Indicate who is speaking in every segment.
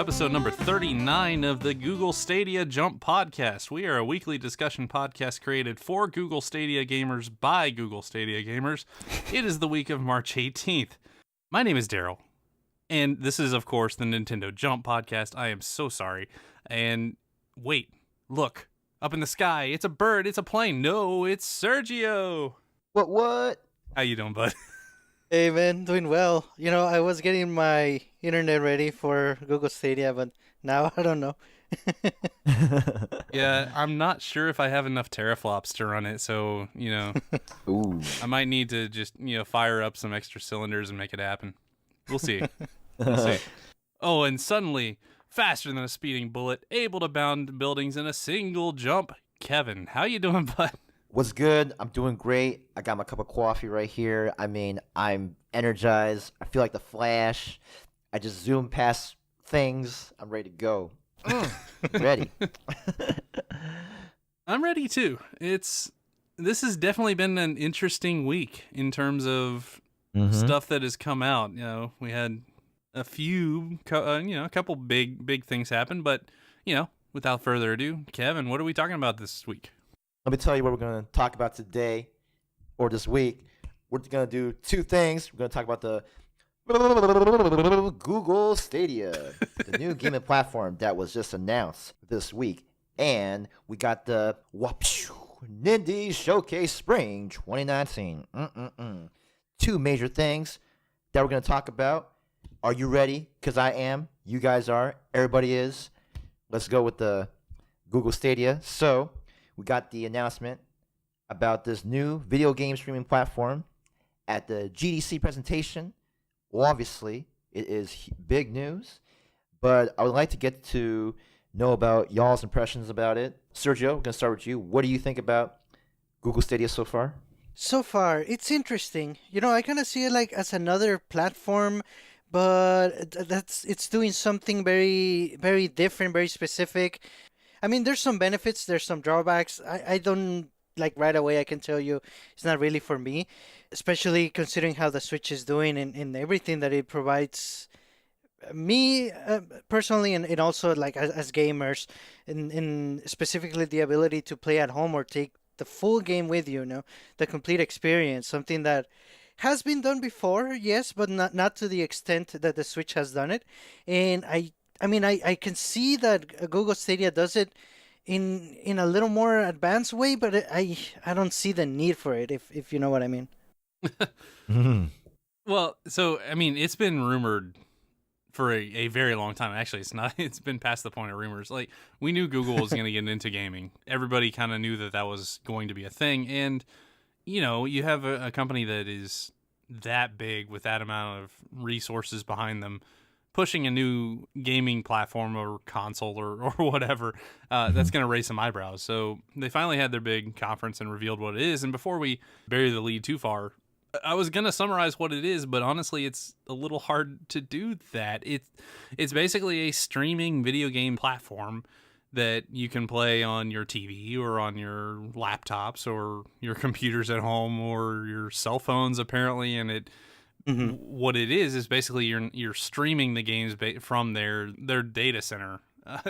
Speaker 1: episode number 39 of the Google Stadia Jump Podcast. We are a weekly discussion podcast created for Google Stadia gamers by Google Stadia gamers. It is the week of March 18th. My name is Daryl, and this is, of course, the Nintendo Jump Podcast. I am so sorry. And wait, look, up in the sky. It's a bird. It's a plane. No, it's Sergio.
Speaker 2: What?
Speaker 1: How you doing, bud?
Speaker 2: Hey, man, doing well. You know, I was getting my internet ready for Google Stadia, but now I don't know.
Speaker 1: Yeah, I'm not sure if I have enough teraflops to run it, so,
Speaker 2: Ooh.
Speaker 1: I might need to just, fire up some extra cylinders and make it happen. We'll see. We'll see. Oh, and suddenly, faster than a speeding bullet, able to bound buildings in a single jump. Kevin, how you doing, bud?
Speaker 3: What's good? I'm doing great. I got my cup of coffee right here. I mean, I'm energized. I feel like the Flash. I just zoom past things. I'm ready to go. Ready.
Speaker 1: I'm ready too. This has definitely been an interesting week in terms of stuff that has come out. We had a few, a couple big things happen, but without further ado, Kevin, what are we talking about this week?
Speaker 3: Let me tell you what we're going to talk about today or this week. We're going to do two things. We're going to talk about the Google Stadia, the new gaming platform that was just announced this week. And we got the Nindies Showcase Spring 2019. Two major things that we're going to talk about. Are you ready? Because I am. You guys are. Everybody is. Let's go with the Google Stadia. So we got the announcement about this new video game streaming platform at the GDC presentation. Well, obviously, it is big news, but I would like to get to know about y'all's impressions about it. Sergio, we're going to start with you. What do you think about Google Stadia so far?
Speaker 2: So far, it's interesting. I kind of see it like as another platform, but it's doing something very, very different, very specific. I mean, there's some benefits, there's some drawbacks. I don't, like right away, I can tell you it's not really for me, especially considering how the Switch is doing and everything that it provides me personally, and also like as gamers, and specifically the ability to play at home or take the full game with you, the complete experience, something that has been done before, yes, but not to the extent that the Switch has done it. And I can see that Google Stadia does it in a little more advanced way, but I don't see the need for it, if you know what I mean.
Speaker 1: Well, so, it's been rumored for a very long time. Actually, it's been past the point of rumors. Like, we knew Google was going to get into gaming. Everybody kind of knew that was going to be a thing. And, you have a company that is that big with that amount of resources behind them, pushing a new gaming platform or console or whatever, that's going to raise some eyebrows. So they finally had their big conference and revealed what it is. And before we bury the lead too far, I was going to summarize what it is, but honestly, it's a little hard to do that. It's basically a streaming video game platform that you can play on your TV or on your laptops or your computers at home or your cell phones, apparently. And what it is basically you're streaming the games from their data center.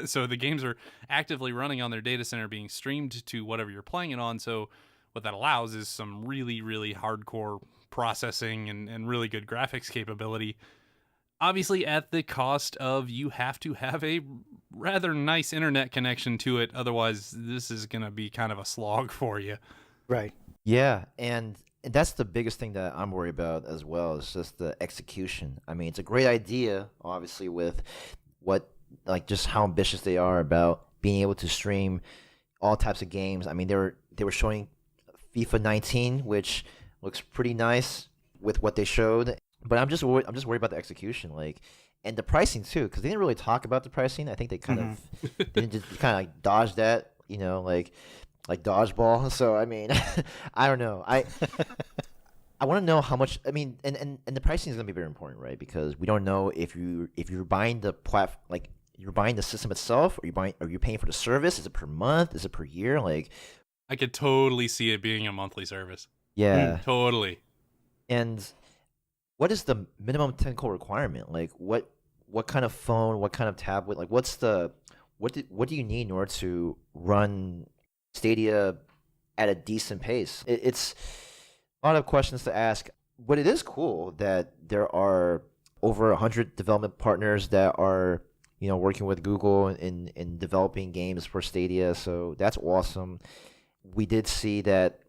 Speaker 1: So the games are actively running on their data center, being streamed to whatever you're playing it on. So what that allows is some really, really hardcore processing and really good graphics capability. Obviously, at the cost of you have to have a rather nice internet connection to it. Otherwise, this is going to be kind of a slog for you.
Speaker 2: Right.
Speaker 3: Yeah, and that's the biggest thing that I'm worried about as well, is just the execution. I mean, it's a great idea, obviously, with just how ambitious they are about being able to stream all types of games. I mean, they were showing FIFA 19, which looks pretty nice with what they showed. But I'm just worried about the execution, and the pricing too, because they didn't really talk about the pricing. I think they kind of didn't just kind of like dodge that, like dodgeball. So I mean, I don't know. I want to know how much. I mean, and the pricing is going to be very important, right? Because we don't know if you're buying the you're buying the system itself, or are you paying for the service? Is it per month? Is it per year?
Speaker 1: I could totally see it being a monthly service.
Speaker 3: Yeah,
Speaker 1: totally.
Speaker 3: And what is the minimum technical requirement? What what kind of phone, what kind of tablet, like what do you need in order to run Stadia at a decent pace? It's a lot of questions to ask, but it is cool that there are over 100 development partners that are working with Google in developing games for Stadia. So that's awesome. We did see that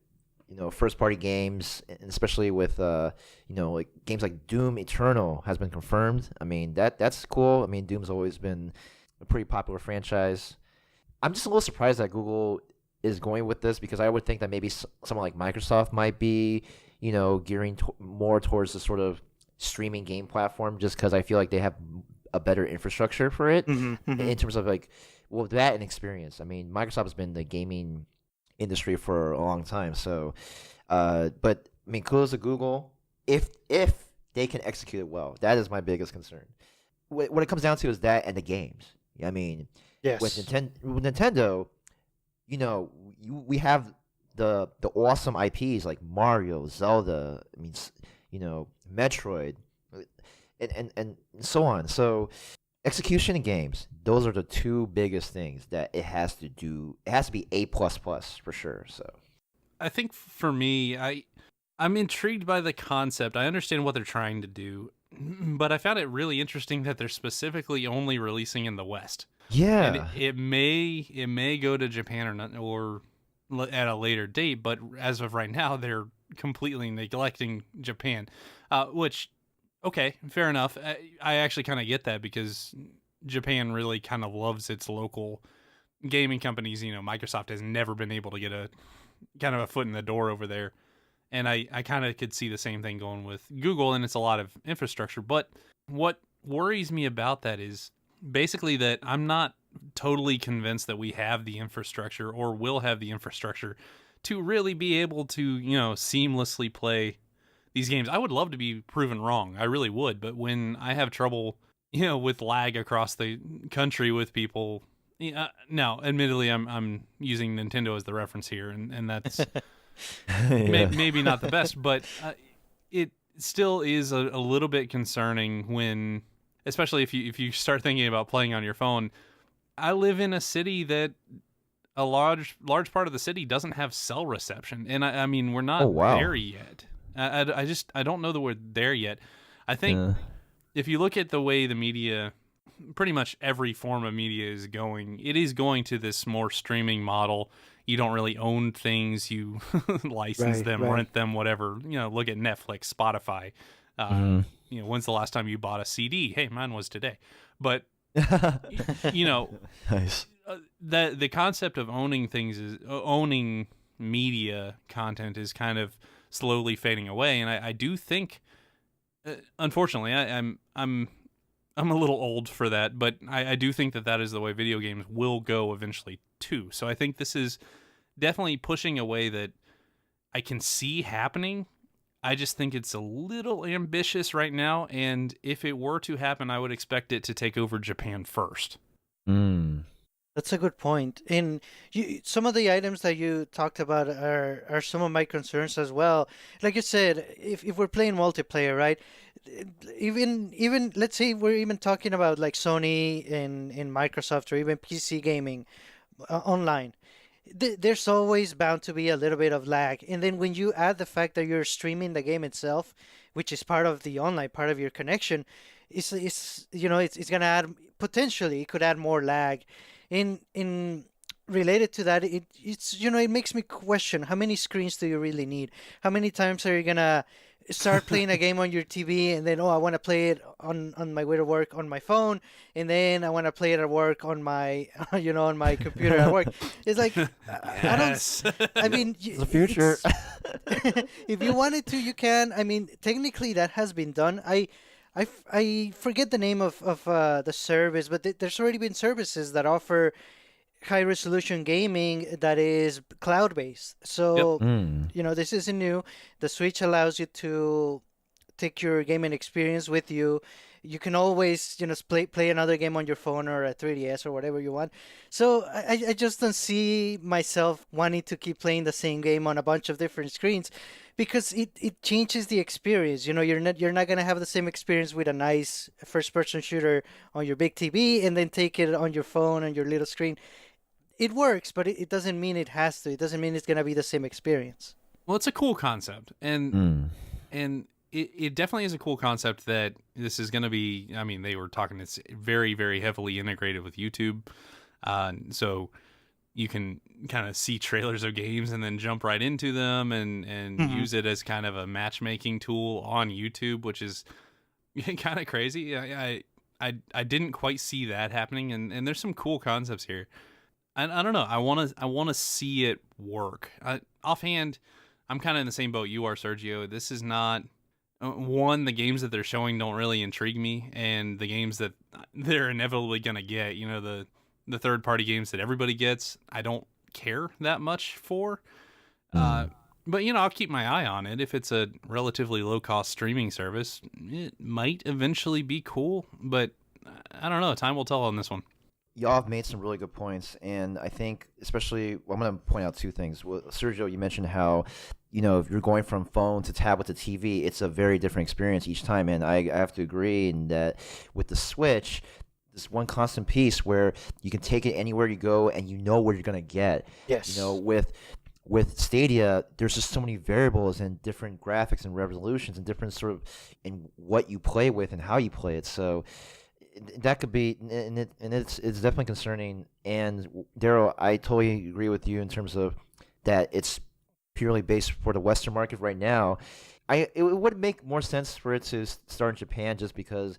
Speaker 3: first party games, and especially with like games like Doom Eternal has been confirmed. I mean that's cool. I mean Doom's always been a pretty popular franchise. I'm just a little surprised that Google is going with this, because I would think that maybe someone like Microsoft might be gearing more towards the sort of streaming game platform, just because I feel like they have a better infrastructure for it in terms of that and experience. I mean Microsoft has been in the gaming industry for a long time, so but I mean kudos to Google if they can execute it well. That is my biggest concern. What it comes down to is that and the games. I mean,
Speaker 2: Yes.
Speaker 3: with Nintendo, we have the awesome IPs like Mario, Zelda. I mean, Metroid, and so on. So execution in games, those are the two biggest things that it has to do. It has to be A++ for sure. So
Speaker 1: I think for me, I'm intrigued by the concept. I understand what they're trying to do, but I found it really interesting that they're specifically only releasing in the West.
Speaker 3: yeah,
Speaker 1: And it may go to Japan or not, or at a later date, but as of right now, they're completely neglecting Japan, which, okay, fair enough. I actually kind of get that, because Japan really kind of loves its local gaming companies. Microsoft has never been able to get a kind of a foot in the door over there. And I kind of could see the same thing going with Google, and it's a lot of infrastructure. But what worries me about that is basically that I'm not totally convinced that we have the infrastructure or will have the infrastructure to really be able to, seamlessly play these games. I would love to be proven wrong. I really would. But when I have trouble, with lag across the country with people, now, admittedly, I'm using Nintendo as the reference here, and that's maybe not the best, but it still is a little bit concerning when, especially if you start thinking about playing on your phone. I live in a city that a large part of the city doesn't have cell reception, and I mean we're not there yet. I don't know that we're there yet. I think if you look at the way the media, pretty much every form of media is going, it is going to this more streaming model. You don't really own things. You license them, rent them, whatever. Look at Netflix, Spotify. When's the last time you bought a CD? Hey, mine was today. But,
Speaker 3: nice.
Speaker 1: The concept of owning things owning media content is kind of slowly fading away. And I do think, unfortunately, I'm a little old for that, but I do think that is the way video games will go eventually too. So I think this is definitely pushing a way that I can see happening. I just think it's a little ambitious right now, and if it were to happen, I would expect it to take over Japan first.
Speaker 2: That's a good point. And some of the items that you talked about are some of my concerns as well. Like you said, if we're playing multiplayer, right? Even let's say we're even talking about like Sony and Microsoft, or even PC gaming online. There's always bound to be a little bit of lag. And then when you add the fact that you're streaming the game itself, which is part of the online part of your connection, it's gonna add, potentially it could add more lag. In related to that, it makes me question, how many screens do you really need? How many times are you gonna start playing a game on your TV, and then I want to play it on my way to work on my phone, and then I want to play it at work on my on my computer at work. It's like
Speaker 1: Yes.
Speaker 2: I mean,
Speaker 3: The future.
Speaker 2: if you wanted to, you can. I mean, technically that has been done. I forget the name of the service, but there's already been services that offer high resolution gaming that is cloud based. So this isn't new. The Switch allows you to take your gaming experience with you. You can always play another game on your phone or a 3DS or whatever you want. So I just don't see myself wanting to keep playing the same game on a bunch of different screens, because it changes the experience. You're not gonna have the same experience with a nice first person shooter on your big TV and then take it on your phone on your little screen. It works, but it doesn't mean it has to. It doesn't mean it's gonna be the same experience.
Speaker 1: Well, it's a cool concept, and
Speaker 3: Mm.
Speaker 1: it definitely is a cool concept that this is going to be. I mean, they were talking it's very, very heavily integrated with YouTube, so you can kind of see trailers of games and then jump right into them and use it as kind of a matchmaking tool on YouTube, which is kind of crazy. I didn't quite see that happening, and there's some cool concepts here. I don't know. I want to see it work. Offhand, I'm kind of in the same boat you are, Sergio. This is not one. The games that they're showing don't really intrigue me, and the games that they're inevitably gonna get, the third party games that everybody gets, I don't care that much for. But I'll keep my eye on it. If it's a relatively low cost streaming service, it might eventually be cool. But I don't know. Time will tell on this one.
Speaker 3: Y'all have made some really good points, and I think especially, well, I'm going to point out two things. Well, Sergio, you mentioned how, if you're going from phone to tablet to TV, it's a very different experience each time, and I have to agree in that with the Switch, this one constant piece where you can take it anywhere you go and you know what you're going to get.
Speaker 2: Yes.
Speaker 3: With Stadia, there's just so many variables and different graphics and resolutions and different sort of in what you play with and how you play it. So that could be, and it's definitely concerning. And Daryl, I totally agree with you in terms of that it's purely based for the Western market right now. It would make more sense for it to start in Japan, just because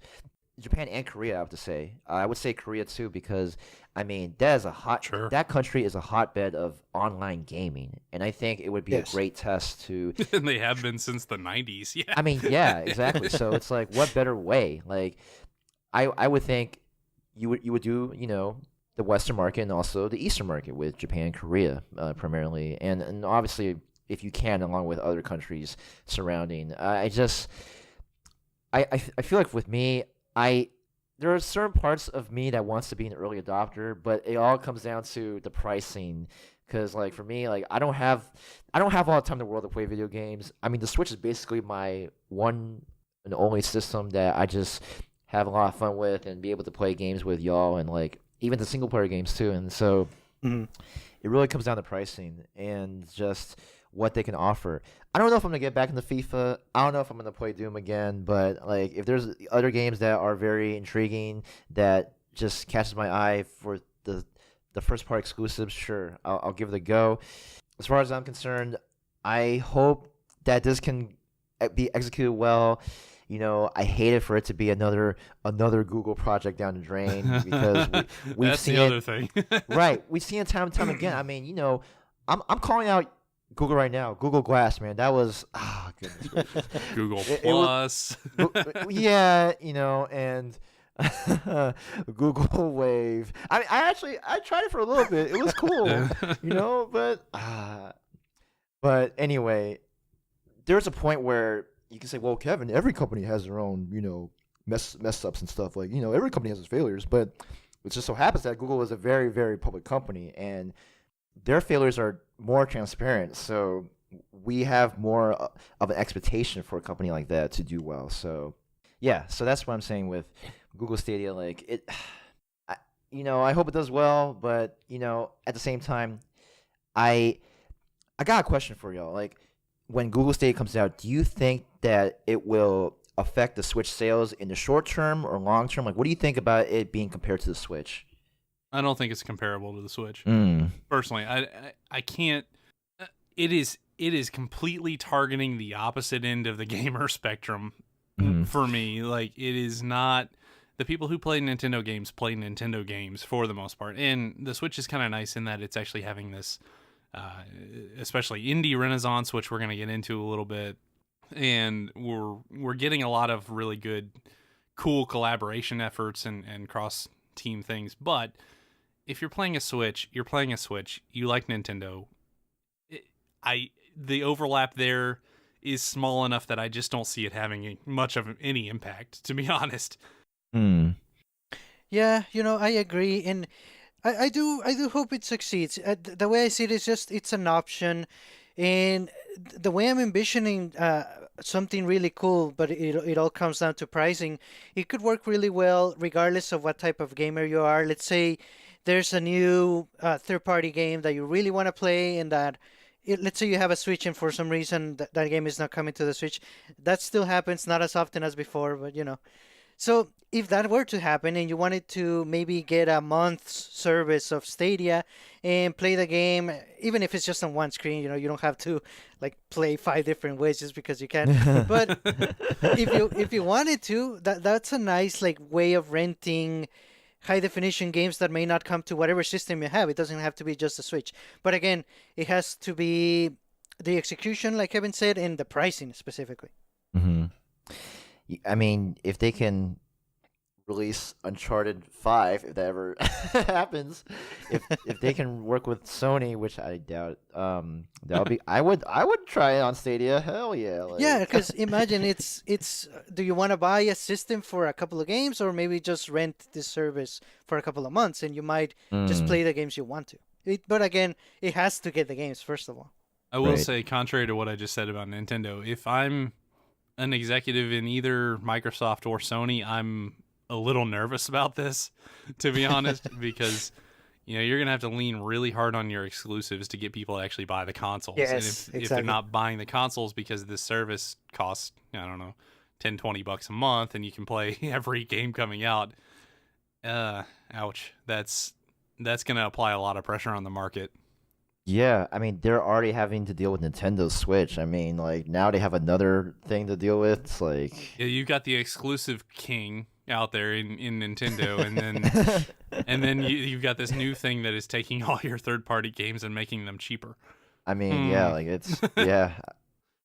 Speaker 3: Japan and Korea, I have to say. I would say Korea too, because that is
Speaker 1: Sure.
Speaker 3: that country is a hotbed of online gaming, and I think it would be
Speaker 2: Yes.
Speaker 3: a great test to.
Speaker 1: And they have been since the 90s. Yeah.
Speaker 3: Yeah, exactly. So it's like, what better way? Like, I would think you would do the Western market and also the Eastern market with Japan and Korea primarily, and obviously if you can, along with other countries surrounding. I feel like with me, there are certain parts of me that wants to be an early adopter, but it all comes down to the pricing. Because like for me, like I don't have all the time in the world to play video games. The Switch is basically my one and only system that I just have a lot of fun with and be able to play games with y'all, and like even the single player games too. And so it really comes down to pricing and just what they can offer. I don't know if I'm gonna get back into FIFA. I don't know if I'm gonna play Doom again, but like if there's other games that are very intriguing that just catches my eye for the first part exclusives, sure, I'll give it a go. As far as I'm concerned, I hope that this can be executed well. I hate it for it to be another Google project down the drain, because we've
Speaker 1: That's
Speaker 3: seen
Speaker 1: the other thing.
Speaker 3: right. We've seen it time and time again. I'm calling out Google right now. Google Glass, man. That was goodness gracious.
Speaker 1: Google
Speaker 3: It was-
Speaker 1: Plus.
Speaker 3: Yeah, and Google Wave. I tried it for a little bit. It was cool, but anyway, there's a point where you can say, well, Kevin, every company has their own, mess ups and stuff. Like, every company has its failures, but it just so happens that Google is a very, very public company, and their failures are more transparent. So we have more of an expectation for a company like that to do well. So yeah, so that's what I'm saying with Google Stadia. Like I hope it does well, but at the same time, I got a question for y'all. Like, when Google Stadia comes out, do you think that it will affect the Switch sales in the short term or long term? Like, what do you think about it being compared to the Switch?
Speaker 1: I don't think it's comparable to the Switch.
Speaker 3: Mm.
Speaker 1: Personally, I can't. It is completely targeting the opposite end of the gamer spectrum for me. Like, it is not. The people who play Nintendo games for the most part, and the Switch is kind of nice in that it's actually having this, especially indie renaissance, which we're going to get into a little bit, and we're getting a lot of really good, cool collaboration efforts and cross team things. But if you're playing a Switch, you like Nintendo. The overlap there is small enough that I just don't see it having much of any impact, to be honest.
Speaker 2: Yeah, I agree, and I do hope it succeeds. The way I see it is just it's an option, and the way I'm envisioning something really cool, but it all comes down to pricing. It could work really well regardless of what type of gamer you are. Let's say there's a new third-party game that you really want to play, and let's say you have a Switch, and for some reason that game is not coming to the Switch. That still happens, not as often as before, but you know. So if that were to happen and you wanted to maybe get a month's service of Stadia and play the game, even if it's just on one screen, you know, you don't have to like play five different ways just because you can. But if you wanted to, that's a nice like way of renting high definition games that may not come to whatever system you have. It doesn't have to be just a Switch. But again, it has to be the execution, like Kevin said, and the pricing specifically.
Speaker 3: Hmm. I mean, if they can release Uncharted 5, if that ever happens, if they can work with Sony, which I doubt, that'll be. I would try it on Stadia. Hell yeah! Like.
Speaker 2: Yeah, because imagine it's. Do you want to buy a system for a couple of games, or maybe just rent this service for a couple of months, and you might just play the games you want to. But again, it has to get the games first of all.
Speaker 1: I will say, contrary to what I just said about Nintendo, if I'm an executive in either Microsoft or Sony, I'm a little nervous about this, to be honest, because you're gonna have to lean really hard on your exclusives to get people to actually buy the consoles.
Speaker 2: Yes,
Speaker 1: and
Speaker 2: exactly.
Speaker 1: if they're not buying the consoles because this service costs, I don't know, $10-$20 a month, and you can play every game coming out, ouch. That's gonna apply a lot of pressure on the market.
Speaker 3: Yeah, I mean, they're already having to deal with Nintendo Switch. I mean, like, now they have another thing to deal with. It's like...
Speaker 1: Yeah, you've got the exclusive king out there in Nintendo, and then you've got this new thing that is taking all your third-party games and making them cheaper.
Speaker 3: I mean, yeah, like, it's... Yeah.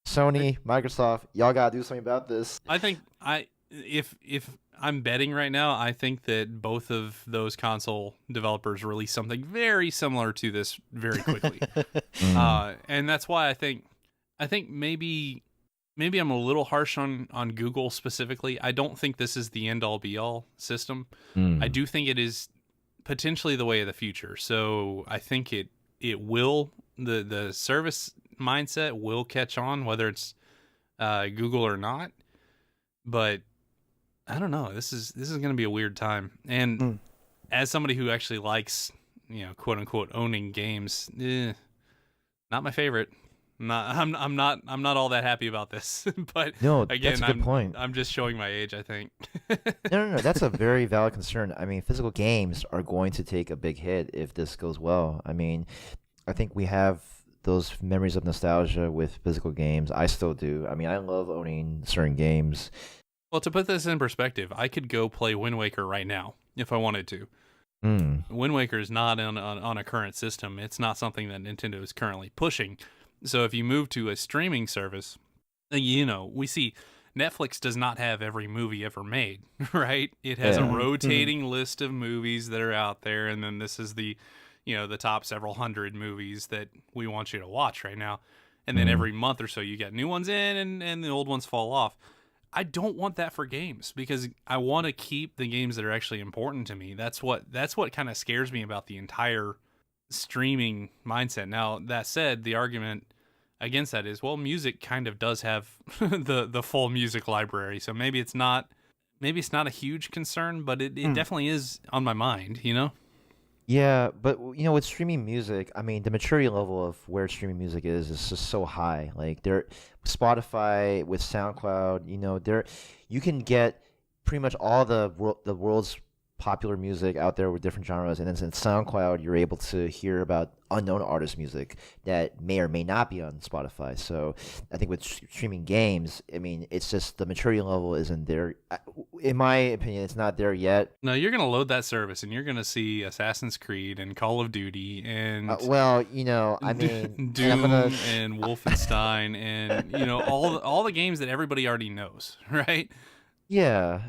Speaker 3: Sony, Microsoft, y'all gotta do something about this.
Speaker 1: I think if I'm betting right now, I think that both of those console developers release something very similar to this very quickly. And that's why I think maybe I'm a little harsh on Google specifically. I don't think this is the end all be all system. I do think it is potentially the way of the future. So I think it will, the service mindset will catch on, whether it's Google or not. But I don't know. This is going to be a weird time. And as somebody who actually likes, quote unquote owning games, not my favorite. I'm not all that happy about this. But
Speaker 3: no,
Speaker 1: again,
Speaker 3: that's a good point.
Speaker 1: I'm just showing my age, I think.
Speaker 3: No. That's a very valid concern. I mean, physical games are going to take a big hit if this goes well. I mean, I think we have those memories of nostalgia with physical games. I still do. I mean, I love owning certain games.
Speaker 1: Well, to put this in perspective, I could go play Wind Waker right now if I wanted to. Wind Waker is not on a current system. It's not something that Nintendo is currently pushing. So if you move to a streaming service, we see Netflix does not have every movie ever made, right? It has a rotating list of movies that are out there, and then this is the top several hundred movies that we want you to watch right now. And then every month or so you get new ones in, and the old ones fall off. I don't want that for games, because I want to keep the games that are actually important to me. That's what kind of scares me about the entire streaming mindset. Now, that said, the argument against that is, well, music kind of does have the full music library, so maybe it's not a huge concern, but it definitely is on my mind,
Speaker 3: Yeah, but with streaming music, I mean, the maturity level of where streaming music is just so high. Like Spotify with SoundCloud, you can get pretty much all the world's popular music out there with different genres, and then in SoundCloud you're able to hear about unknown artist music that may or may not be on Spotify. So I think with streaming games, I mean, it's just the maturity level isn't there. In my opinion, it's not there yet.
Speaker 1: No, you're gonna load that service and you're gonna see Assassin's Creed and Call of Duty and
Speaker 3: I mean,
Speaker 1: Doom and Wolfenstein and all the games that everybody already knows, right?
Speaker 3: Yeah,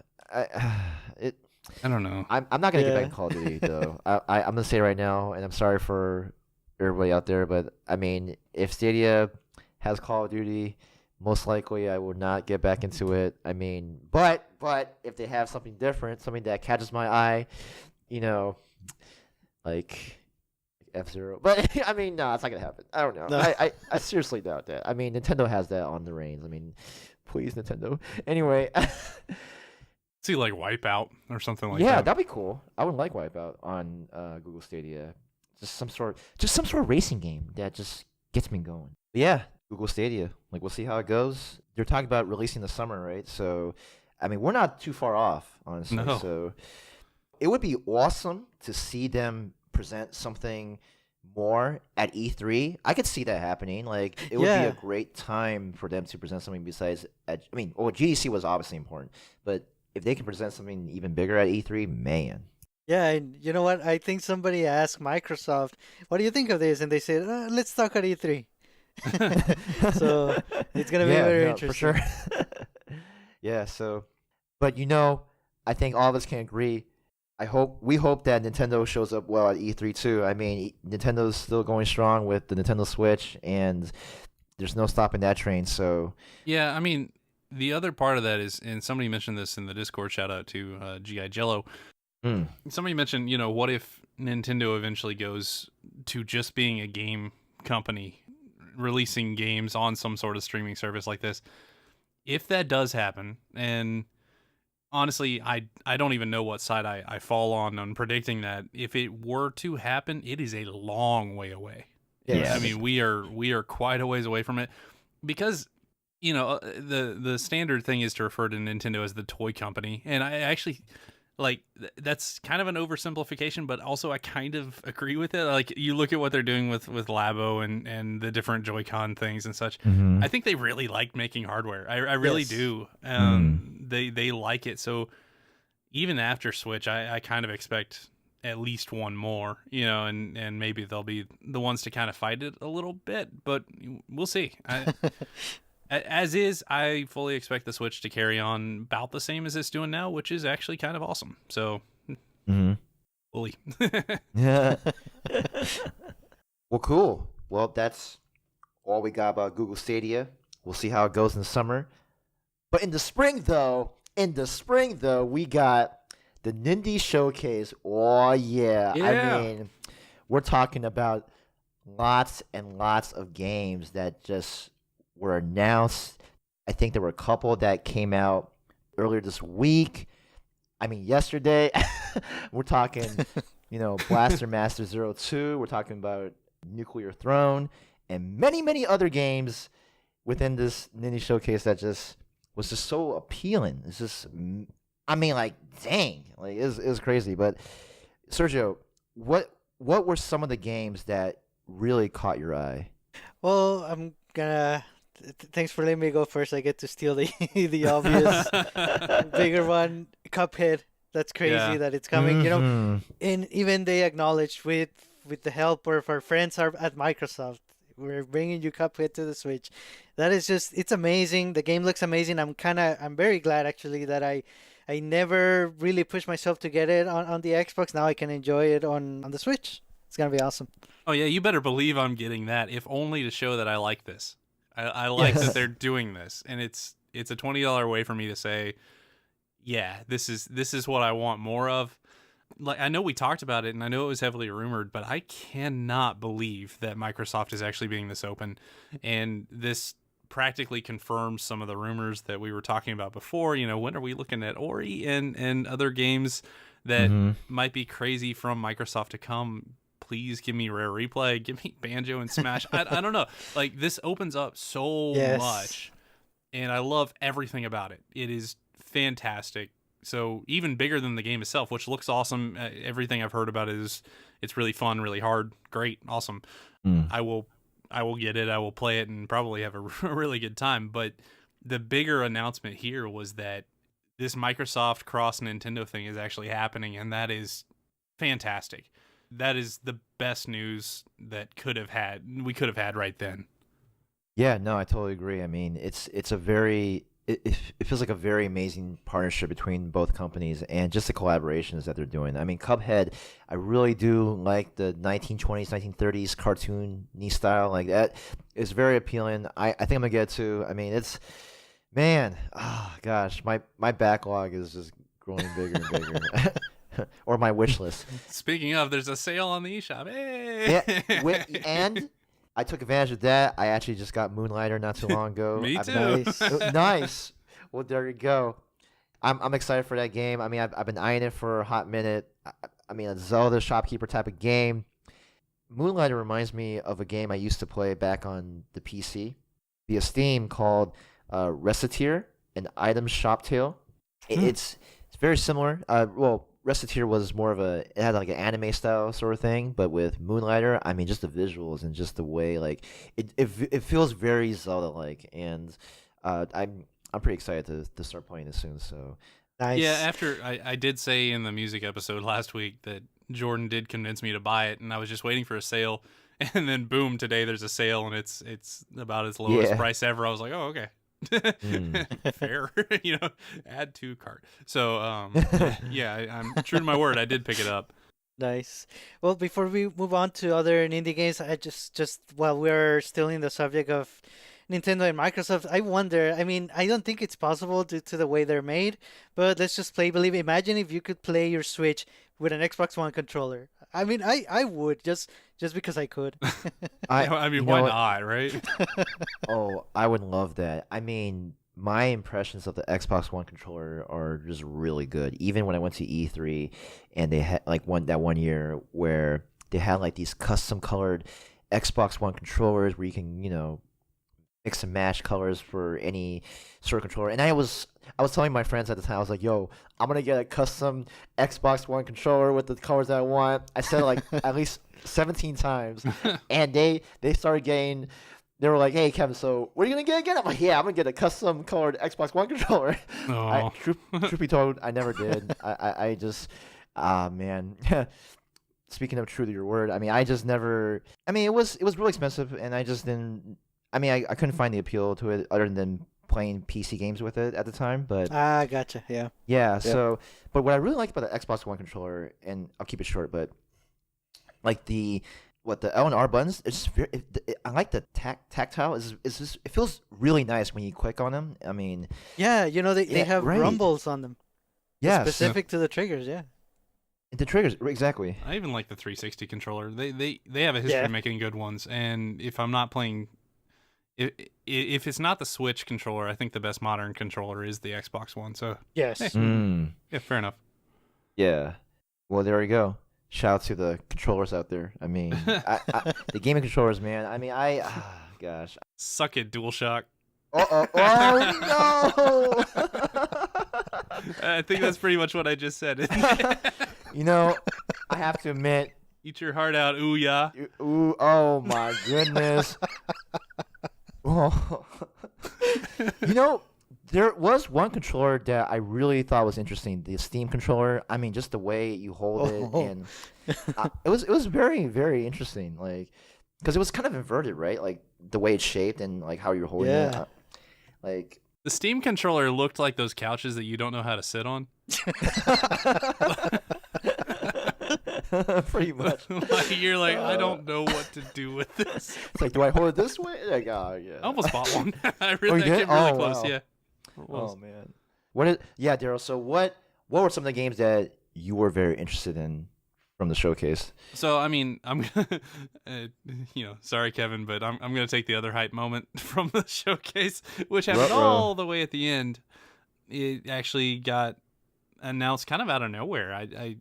Speaker 1: I don't know.
Speaker 3: I'm not gonna get back to Call of Duty though. I'm gonna say right now, and I'm sorry for everybody out there, but I mean, if Stadia has Call of Duty, most likely I will not get back into it. I mean, but if they have something different, something that catches my eye, like F-Zero. But I mean, no, it's not gonna happen. I don't know.
Speaker 2: No.
Speaker 3: I seriously doubt that. I mean, Nintendo has that on the reins. I mean, please, Nintendo. Anyway,
Speaker 1: See, like Wipeout or something like
Speaker 3: yeah,
Speaker 1: that.
Speaker 3: that'd be cool. I would like Wipeout on Google Stadia. Just some sort of racing game that just gets me going. But yeah, Google Stadia. Like, we'll see how it goes. They're talking about releasing the summer, right? So, I mean, we're not too far off, honestly.
Speaker 1: No.
Speaker 3: So, it would be awesome to see them present something more at E3. I could see that happening. Like, it would be a great time for them to present something besides. GDC was obviously important, but if they can present something even bigger at E3, man.
Speaker 2: Yeah, and you know what? I think somebody asked Microsoft, "What do you think of this?" And they said, "Let's talk at E3." So it's gonna be very interesting.
Speaker 3: For sure. Yeah. So, but I think all of us can agree. We hope that Nintendo shows up well at E3 too. I mean, Nintendo's still going strong with the Nintendo Switch, and there's no stopping that train. So
Speaker 1: yeah, I mean, the other part of that is, and somebody mentioned this in the Discord. Shout out to GI Jello. Somebody mentioned, what if Nintendo eventually goes to just being a game company, releasing games on some sort of streaming service like this? If that does happen, and honestly, I don't even know what side I fall on predicting that. If it were to happen, it is a long way away.
Speaker 3: yes.
Speaker 1: I mean, we are quite a ways away from it, because the standard thing is to refer to Nintendo as the toy company, and I actually that's kind of an oversimplification, but also I kind of agree with it. Like, you look at what they're doing with Labo and the different Joy-Con things and such.
Speaker 3: Mm-hmm.
Speaker 1: I think they really like making hardware. I really do. They like it. So even after Switch, I kind of expect at least one more, and maybe they'll be the ones to kind of fight it a little bit, but we'll see. As is, I fully expect the Switch to carry on about the same as it's doing now, which is actually kind of awesome. So, fully.
Speaker 3: Yeah. Well, cool. Well, that's all we got about Google Stadia. We'll see how it goes in the summer. But in the spring, though, we got the Nindies Showcase. Oh, yeah. I mean, we're talking about lots and lots of games that just were announced. I think there were a couple that came out earlier this week. I mean, yesterday. We're talking, Blaster Master 02. We're talking about Nuclear Throne and many, many other games within this Nindies Showcase that just was just so appealing. It's just, I mean, like, dang, like, it was crazy. But Sergio, what were some of the games that really caught your eye?
Speaker 2: Well, I'm gonna. Thanks for letting me go first. I get to steal the the obvious bigger one, Cuphead. That's crazy that it's coming. And even they acknowledged with the help of our friends at Microsoft, we're bringing you Cuphead to the Switch. That is just, it's amazing. The game looks amazing. I'm very glad actually that I never really pushed myself to get it on the Xbox. Now I can enjoy it on the Switch. It's gonna be awesome.
Speaker 1: Oh yeah, you better believe I'm getting that, if only to show that I like this. I like that they're doing this, and it's a $20 way for me to say, yeah, this is what I want more of. Like, I know we talked about it, and I know it was heavily rumored, but I cannot believe that Microsoft is actually being this open, and this practically confirms some of the rumors that we were talking about before. When are we looking at Ori and other games that might be crazy from Microsoft to come? Please give me Rare Replay, give me Banjo and Smash. I don't know. Like, this opens up so much, and I love everything about it. It is fantastic. So even bigger than the game itself, which looks awesome. Everything I've heard about it is it's really fun, really hard, great, awesome. I will get it. I will play it and probably have a really good time. But the bigger announcement here was that this Microsoft cross Nintendo thing is actually happening, and that is fantastic. That is the best news that we could have had right then.
Speaker 3: Yeah, no, I totally agree. I mean, it feels like a very amazing partnership between both companies, and just the collaborations that they're doing. I mean, Cuphead, I really do like the 1920s, 1930s cartoony style. Like, that is very appealing. I think I'm gonna get it too. I mean, gosh, my backlog is just growing bigger and bigger. or my wish list.
Speaker 1: Speaking of, there's a sale on the eShop. Hey!
Speaker 3: Yeah, and I took advantage of that. I actually just got Moonlighter not too long ago.
Speaker 1: Me too.
Speaker 2: Nice.
Speaker 3: Nice. Well, there you go. I'm excited for that game. I mean, I've been eyeing it for a hot minute. I mean, a Zelda shopkeeper type of game. Moonlighter reminds me of a game I used to play back on the PC via Steam called Reciteer, an item shop tale. It's very similar. Well, Reciteer was more of it had like an anime style sort of thing, but with Moonlighter, I mean, just the visuals and just the way like it feels very Zelda-like, and I'm pretty excited to start playing this soon. So
Speaker 2: Nice.
Speaker 1: Yeah, after I did say in the music episode last week that Jordan did convince me to buy it, and I was just waiting for a sale, and then boom, today there's a sale, and it's about its lowest price ever. I was like, oh, okay. Fair. Add to cart. So yeah, I'm true to my word. I did pick it up.
Speaker 2: Nice. Well, before we move on to other indie games, I just while we're still in the subject of Nintendo and Microsoft, I wonder. I mean, I don't think it's possible due to the way they're made, but let's just play believe. Imagine if you could play your Switch with an Xbox One controller. I mean, I would just because I could.
Speaker 1: I mean, why not, right?
Speaker 3: Oh, I would love that. I mean, my impressions of the Xbox One controller are just really good. Even when I went to E3 and they had like that one year where they had like these custom colored Xbox One controllers where you can, mix and match colors for any sort of controller. And I was telling my friends at the time, I was like, yo, I'm going to get a custom Xbox One controller with the colors that I want. I said it like at least 17 times. And they started getting, they were like, hey, Kevin, so what are you going to get again? I'm like, yeah, I'm going to get a custom colored Xbox One controller. Truth be told, I never did. I just, man. Speaking of true to your word, I mean, I just never, I mean, it was really expensive, and I just didn't, I mean, I couldn't find the appeal to it other than playing PC games with it at the time, but...
Speaker 2: Gotcha, yeah.
Speaker 3: Yeah, so... But what I really like about the Xbox One controller, and I'll keep it short, but... Like the L and R buttons, it's just very... I like the tactile. It's just, it feels really nice when you click on them. I mean...
Speaker 2: Yeah, they have rumbles on them.
Speaker 3: Yeah.
Speaker 2: Specific to the triggers, yeah.
Speaker 3: The triggers, exactly.
Speaker 1: I even like the 360 controller. They have a history of making good ones, and if I'm not playing... If it's not the Switch controller, I think the best modern controller is the Xbox One. So
Speaker 2: yes,
Speaker 1: yeah, fair enough.
Speaker 3: Yeah, well, there we go. Shout out to the controllers out there. I mean, the gaming controllers, man. I mean, gosh,
Speaker 1: suck it, DualShock.
Speaker 3: Oh no!
Speaker 1: I think that's pretty much what I just said.
Speaker 3: I have to admit.
Speaker 1: Eat your heart out, ooh yeah.
Speaker 3: Ooh, oh my goodness. Oh. There was one controller that I really thought was interesting, the Steam controller. I mean, just the way you hold it, and it was very, very interesting. Like, because it was kind of inverted, right? Like the way it's shaped and like how you're holding it. Like
Speaker 1: the Steam controller looked like those couches that you don't know how to sit on.
Speaker 3: Pretty much.
Speaker 1: Like, you're like, I don't know what to do with this.
Speaker 3: It's like, do I hold it this way? Like, yeah.
Speaker 1: I almost bought one. I came really close. Wow. Yeah.
Speaker 3: Oh man. Daryl? So what were some of the games that you were very interested in from the showcase?
Speaker 1: So I mean, I'm sorry, Kevin, but I'm gonna take the other hype moment from the showcase, which happened all the way at the end. It actually got announced kind of out of nowhere. I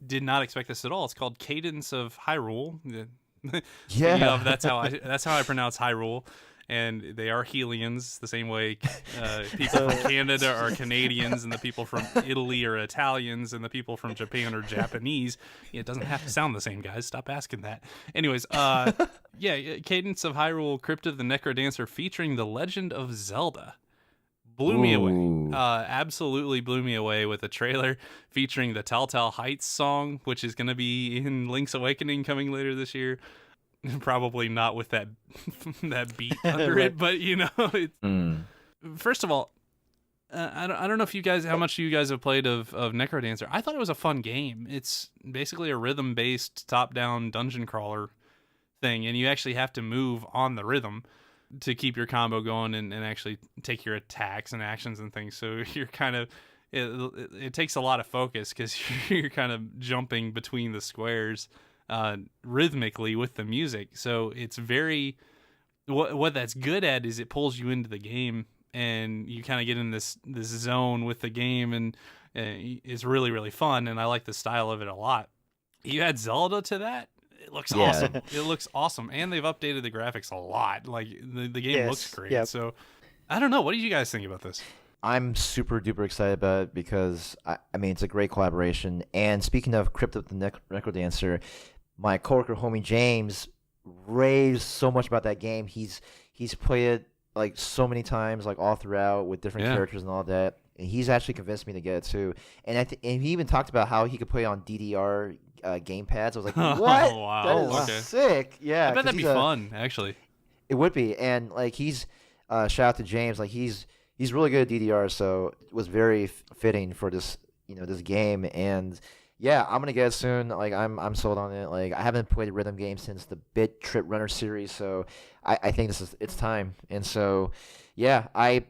Speaker 1: did not expect this at all. It's called Cadence of Hyrule.
Speaker 3: Yeah,
Speaker 1: that's how I pronounce Hyrule. And they are Helians, the same way people from Canada are Canadians, and the people from Italy are Italians, and the people from Japan are Japanese. It doesn't have to sound the same, guys. Stop asking that. Anyways, Cadence of Hyrule, Crypt of the Necrodancer, featuring The Legend of Zelda. Blew me away. Absolutely blew me away with a trailer featuring the Telltale Heights song, which is going to be in Link's Awakening coming later this year. Probably not with that beat under it, but First of all, I don't know if you guys, how much you guys have played of Necrodancer. I thought it was a fun game. It's basically a rhythm-based top-down dungeon crawler thing, and you actually have to move on the rhythm to keep your combo going and actually take your attacks and actions and things. So you're kind of it takes a lot of focus because you're kind of jumping between the squares rhythmically with the music. So it's very what that's good at is it pulls you into the game and you kind of get in this zone with the game, and it's really, really fun. And I like the style of it a lot. You add Zelda to that, it looks awesome. It looks awesome, and they've updated the graphics a lot. Like the game looks great. Yep. So I don't know. What do you guys think about this?
Speaker 3: I'm super duper excited about it because I mean it's a great collaboration. And speaking of Crypt of the Necrodancer, my coworker homie James raves so much about that game. He's played it like so many times, like all throughout with different characters and all that. And he's actually convinced me to get it too. And and he even talked about how he could play it on DDR gamepads. I was like, what?
Speaker 1: Wow.
Speaker 3: That is sick. Yeah,
Speaker 1: I bet that'd be fun. Actually,
Speaker 3: it would be. And like he's shout out to James. Like he's really good at DDR, so it was very fitting for this this game. And yeah, I'm gonna get it soon. Like I'm sold on it. Like I haven't played a rhythm game since the Bit Trip Runner series, so I think it's time. And so yeah, I'm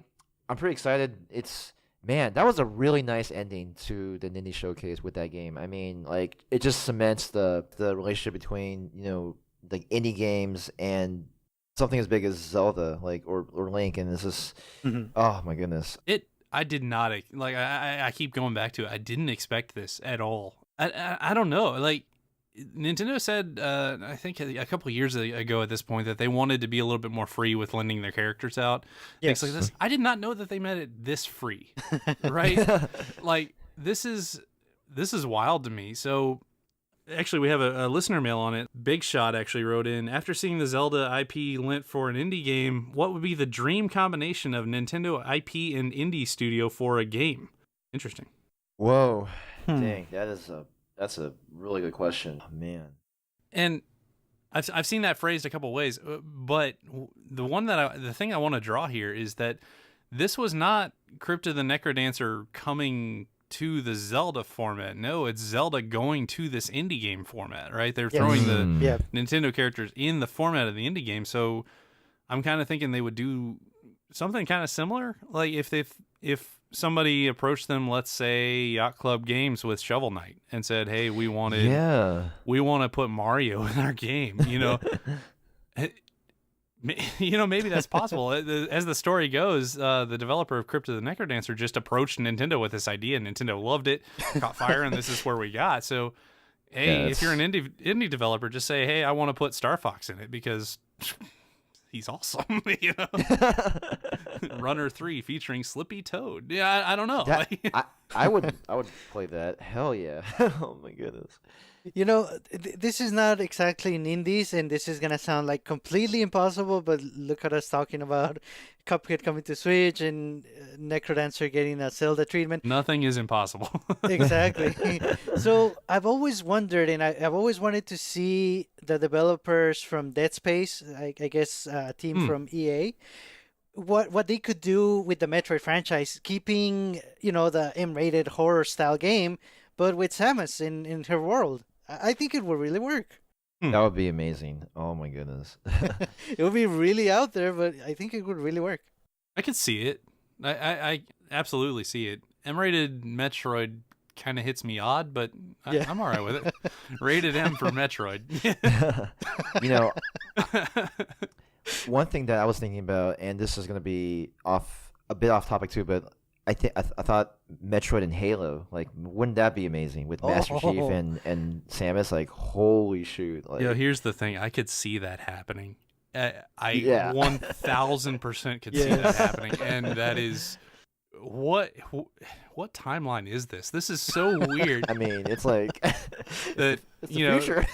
Speaker 3: pretty excited. Man, that was a really nice ending to the Nindies Showcase with that game. I mean, like it just cements the relationship between the indie games and something as big as Zelda, like or Link, and it's just oh my goodness.
Speaker 1: I did not like. I keep going back to it. I didn't expect this at all. I don't know. Like Nintendo said, I think a couple of years ago at this point that they wanted to be a little bit more free with lending their characters out. Things like this. I did not know that they meant it this free, right? Like this is wild to me. So actually, we have a listener mail on it. Big Shot actually wrote in, after seeing the Zelda IP lent for an indie game, what would be the dream combination of Nintendo IP and indie studio for a game? Interesting.
Speaker 3: Whoa. Dang, that's a really good question. Oh, man.
Speaker 1: And I've seen that phrased a couple ways, but the thing I want to draw here is that this was not Crypt of the Necrodancer coming to the Zelda format. No, it's Zelda going to this indie game format, right? They're throwing the Nintendo characters in the format of the indie game. So I'm kind of thinking they would do something kind of similar. Like if somebody approached them, let's say Yacht Club Games with Shovel Knight, and said, "Hey, we want to put Mario in our game," maybe that's possible. As the story goes, the developer of Crypt of the Necrodancer just approached Nintendo with this idea, and Nintendo loved it, caught fire, and this is where we got. So, hey, if you're an indie developer, just say, "Hey, I want to put Star Fox in it because he's awesome," Runner 3 featuring Slippy Toad. Yeah, I don't know.
Speaker 3: I would play that. Hell yeah. Oh my goodness.
Speaker 2: This is not exactly Nindies, and this is gonna sound like completely impossible, but look at us talking about Cuphead coming to Switch and Necrodancer getting a Zelda treatment.
Speaker 1: Nothing is impossible.
Speaker 2: Exactly. So I've always wondered, and I've always wanted to see the developers from Dead Space, I guess a team from EA, what they could do with the Metroid franchise, keeping the M-rated horror style game, but with Samus in her world. I think it would really work.
Speaker 3: That would be amazing. Oh my goodness.
Speaker 2: It would be really out there, but I think it would really work.
Speaker 1: I could see it. I absolutely see it. M-rated Metroid kind of hits me odd, but I'm all right with it. Rated M for Metroid.
Speaker 3: One thing that I was thinking about, and this is going to be a bit off topic too, but I thought Metroid and Halo, like, wouldn't that be amazing with Master Chief and Samus? Like, holy shoot! Like,
Speaker 1: here's the thing: I could see that happening. I 1000% could see that happening, and that is what timeline is this? This is so weird.
Speaker 3: I mean, it's like
Speaker 1: that.
Speaker 3: It's the future.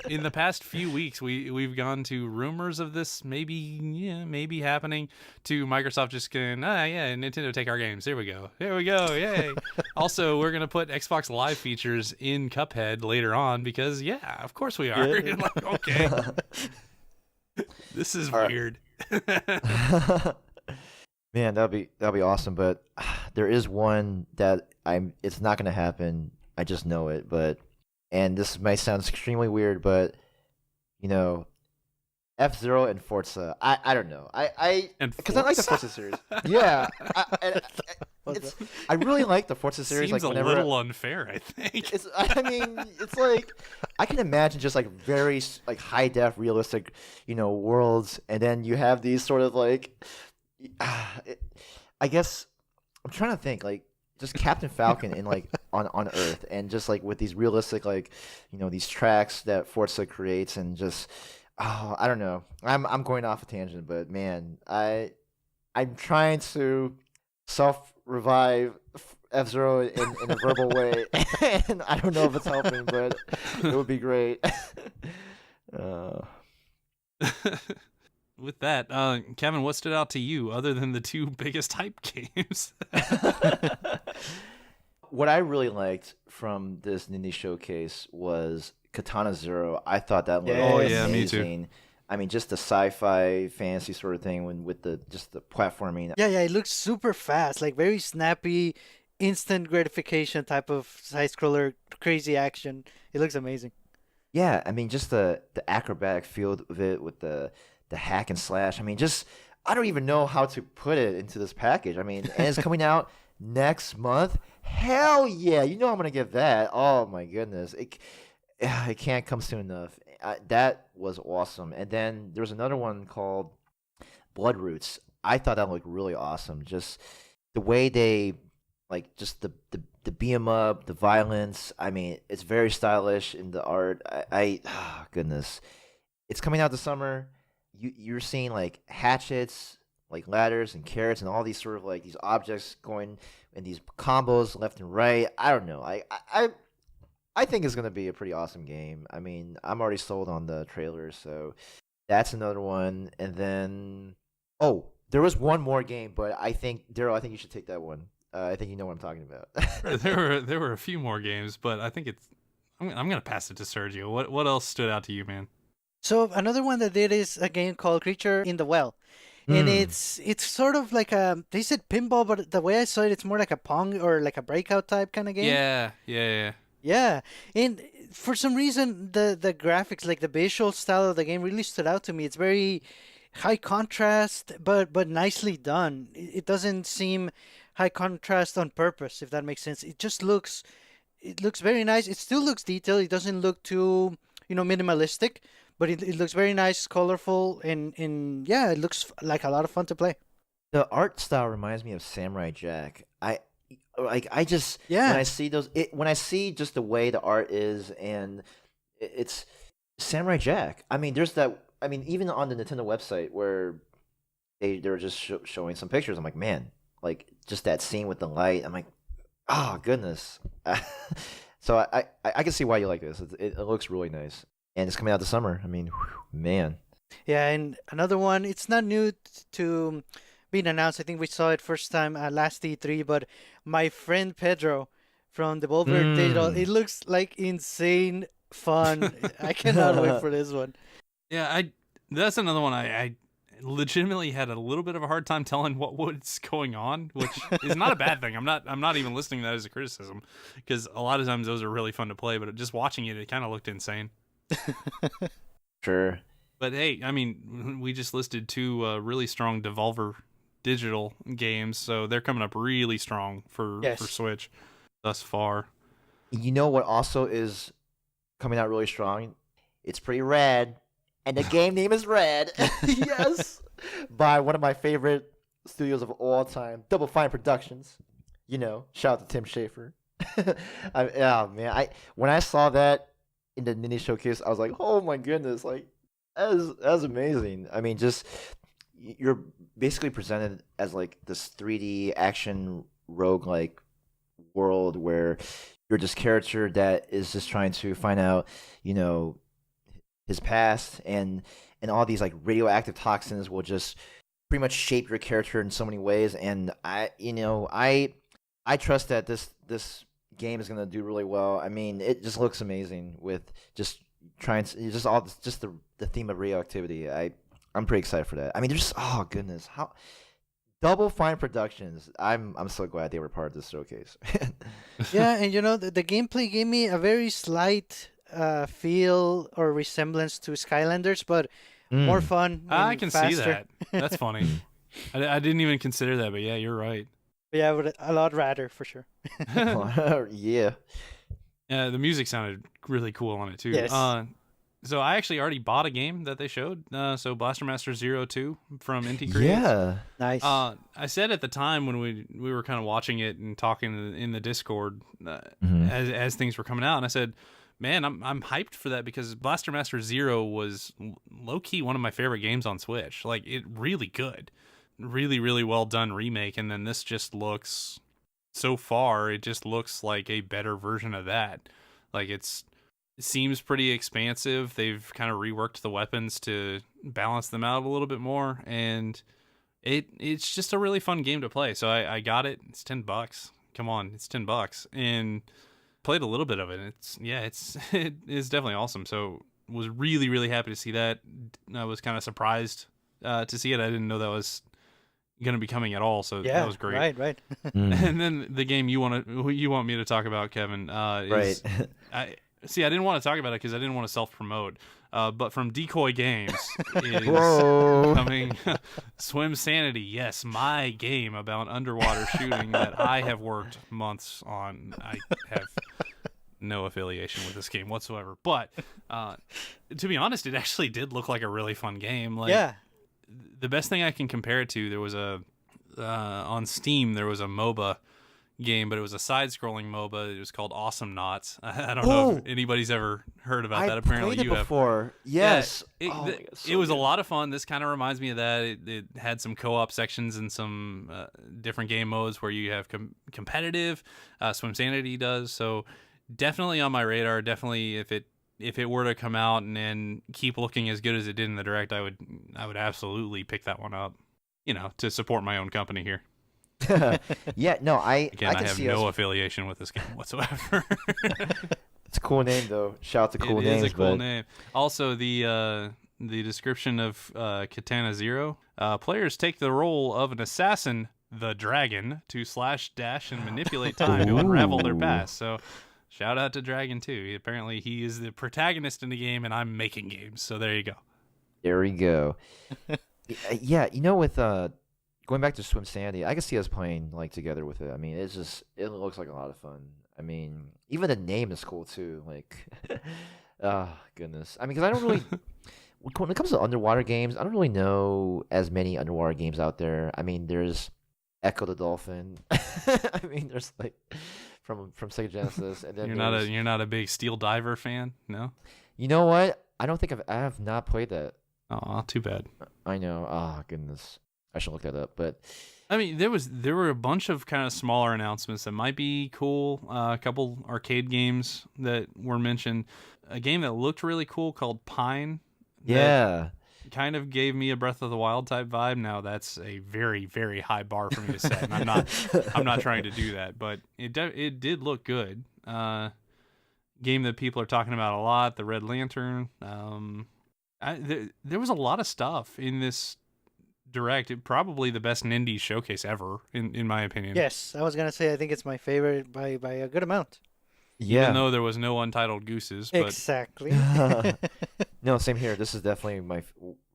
Speaker 1: In the past few weeks, we've gone to rumors of this maybe happening, to Microsoft just going, Nintendo take our games. Here we go, yay! Also, we're gonna put Xbox Live features in Cuphead later on because of course we are. Like, okay, this is weird.
Speaker 3: Man, that'd be awesome. But there is one that it's not gonna happen. I just know it. And this might sound extremely weird, but F-Zero and Forza. I don't know. Because I like the Forza series. Yeah, I really like the Forza series.
Speaker 1: Seems
Speaker 3: Like
Speaker 1: a
Speaker 3: whenever
Speaker 1: little unfair, I think.
Speaker 3: I mean, it's like I can imagine just like very like high def, realistic, worlds, and then you have these sort of like, I guess I'm trying to think like just Captain Falcon in like on Earth, and just like with these realistic like, these tracks that Forza creates, and just I don't know. I'm going off a tangent, but man, I'm trying to self revive F-Zero in a verbal way, and I don't know if it's helping, but it would be great.
Speaker 1: With that, Kevin, what stood out to you other than the two biggest hype games?
Speaker 3: What I really liked from this Nindies Showcase was Katana Zero. I thought that looked amazing.
Speaker 1: Me too.
Speaker 3: I mean, just the sci-fi fantasy sort of thing with the platforming.
Speaker 2: Yeah, it looks super fast, like very snappy, instant gratification type of side scroller, crazy action. It looks amazing.
Speaker 3: Yeah, I mean, just the acrobatic feel of it with the hack and slash. I mean, just I don't even know how to put it into this package. I mean, and it's coming out next month. Hell yeah, I'm gonna get that. Oh my goodness, it can't come soon enough. That was awesome. And then there was another one called Blood Roots. I thought that looked really awesome. Just the way they like just the beat 'em up, the violence. I mean, it's very stylish in the art. Oh, goodness, it's coming out this summer. You're seeing like hatchets, like ladders and carrots, and all these sort of like these objects going in these combos left and right. I don't know. I think it's gonna be a pretty awesome game. I mean, I'm already sold on the trailer, so that's another one. And then, there was one more game, but I think Daryl, I think you should take that one. I think you know what I'm talking about.
Speaker 1: there were a few more games, but I think I'm gonna pass it to Sergio. What else stood out to you, man?
Speaker 2: So another one that did is a game called Creature in the Well. And it's sort of like they said pinball, but the way I saw it, it's more like a Pong or like a Breakout type kind of game.
Speaker 1: Yeah.
Speaker 2: Yeah, and for some reason, the graphics, like the visual style of the game, really stood out to me. It's very high contrast, but nicely done. It doesn't seem high contrast on purpose, if that makes sense. It looks very nice. It still looks detailed. It doesn't look too minimalistic, but it looks very nice, colorful, and yeah, it looks like a lot of fun to play.
Speaker 3: The art style reminds me of Samurai Jack. I just
Speaker 2: Yeah.
Speaker 3: when I see when I see just the way the art is, and it's Samurai Jack. I mean, there's that. I mean, even on the Nintendo website where they were just showing some pictures. I'm like, man, like just that scene with the light. I'm like, oh goodness. So I can see why you like this. It looks really nice, and it's coming out this summer. I mean, man.
Speaker 2: Yeah, and another one. It's not new to being announced. I think we saw it first time last E3, but My Friend Pedro from Devolver Digital. It looks like insane fun. I cannot wait for this one.
Speaker 1: Yeah, that's another one I legitimately had a little bit of a hard time telling what was going on, which is not a bad thing. I'm not even listing that as a criticism, because a lot of times those are really fun to play, but just watching it kind of looked insane.
Speaker 3: Sure.
Speaker 1: But hey, I mean, we just listed two really strong Devolver Digital games, so they're coming up really strong for Switch thus far.
Speaker 3: You know what also is coming out really strong? It's pretty rad, and the game name is Rad. Yes, by one of my favorite studios of all time, Double Fine Productions. Shout out to Tim Schafer. When I saw that in the Nindies Showcase, I was like, oh my goodness, like that's amazing. I mean, just you're basically presented as like this 3D action roguelike world where you're this character that is just trying to find out, his past, and all these like radioactive toxins will just pretty much shape your character in so many ways. And I trust that this game is gonna do really well. I mean, it just looks amazing with just trying to just the theme of radioactivity. I'm pretty excited for that. I mean, there's oh goodness, how Double Fine Productions. I'm so glad they were part of this showcase.
Speaker 2: Yeah, and the gameplay gave me a very slight feel or resemblance to Skylanders, but more fun.
Speaker 1: I can
Speaker 2: faster.
Speaker 1: see that. That's funny. I didn't even consider that, but yeah, you're right.
Speaker 2: But yeah, I would a lot rather for sure.
Speaker 3: Yeah.
Speaker 1: The music sounded really cool on it too.
Speaker 2: Yes.
Speaker 1: So I actually already bought a game that they showed. So Blaster Master Zero 2 from Inti Creates.
Speaker 3: Yeah.
Speaker 2: Nice.
Speaker 1: I said at the time when we were kind of watching it and talking in the Discord as things were coming out, and I said, "Man, I'm hyped for that because Blaster Master Zero was low key one of my favorite games on Switch. Like it really good, really really well done remake, and then this just looks so far it just looks like a better version of that. Like it seems pretty expansive. They've kind of reworked the weapons to balance them out a little bit more, and it's just a really fun game to play. So I got it. It's $10. Come on, it's $10, and played a little bit of it. It is definitely awesome. So was really really happy to see that. I was kind of surprised to see it. I didn't know that was going to be coming at all. So that was great.
Speaker 2: Right.
Speaker 1: And then the game you want me to talk about, Kevin, is
Speaker 3: Right.
Speaker 1: I didn't want to talk about it because I didn't want to self-promote. But from Decoy Games is
Speaker 3: Whoa.
Speaker 1: coming Swim Sanity. Yes, my game about underwater shooting that I have worked months on. I have no affiliation with this game whatsoever. But to be honest, it actually did look like a really fun game. Like,
Speaker 2: Yeah.
Speaker 1: The best thing I can compare it to, there was on Steam, there was a MOBA game, but it was a side-scrolling MOBA. It was called Awesome Knots. I don't know if anybody's ever heard about that. Apparently
Speaker 3: played
Speaker 1: you
Speaker 3: it
Speaker 1: have.
Speaker 3: before. Yes.
Speaker 1: It was a lot of fun. This kind of reminds me of that. It had some co-op sections and some different game modes where you have competitive. Swim Sanity does. So definitely on my radar. Definitely if it were to come out and then keep looking as good as it did in the Direct, I would absolutely pick that one up. To support my own company here.
Speaker 3: Yeah, no, I
Speaker 1: Again,
Speaker 3: can
Speaker 1: I have
Speaker 3: see
Speaker 1: no
Speaker 3: us.
Speaker 1: affiliation with this game whatsoever.
Speaker 3: It's a cool name though. Shout out to cool names.
Speaker 1: It is a cool
Speaker 3: but...
Speaker 1: name. Also, the description of Katana Zero: players take the role of an assassin, the dragon, to slash, dash, and manipulate time to unravel their past. So, shout out to Dragon 2. Apparently, he is the protagonist in the game, and I'm making games. So there you go.
Speaker 3: There we go. Yeah, with going back to Swim Sandy, I can see us playing like together with it. I mean, it looks like a lot of fun. I mean, even the name is cool too. Like, oh goodness. I mean, because I don't really, when it comes to underwater games, I don't really know as many underwater games out there. I mean, there's Echo the Dolphin. I mean, there's like from Sega Genesis, and then
Speaker 1: You're not a big Steel Diver fan, no?
Speaker 3: You know what? I don't think I have not played that.
Speaker 1: Oh, too bad.
Speaker 3: I know. Oh goodness. I should look that up, but
Speaker 1: I mean, there were a bunch of kind of smaller announcements that might be cool. A couple arcade games that were mentioned. A game that looked really cool called Pine.
Speaker 3: yeah,
Speaker 1: Kind of gave me a Breath of the Wild type vibe. Now that's a very very high bar for me to set, and I'm not trying to do that, but it did look good. Game that people are talking about a lot. The Red Lantern. There was a lot of stuff in this Direct. Probably the best Nindies Showcase ever, in my opinion.
Speaker 2: Yes, I was gonna say I think it's my favorite by a good amount.
Speaker 3: yeah.
Speaker 1: Even though there was no Untitled Gooses, but
Speaker 2: Exactly.
Speaker 3: No, same here. This is definitely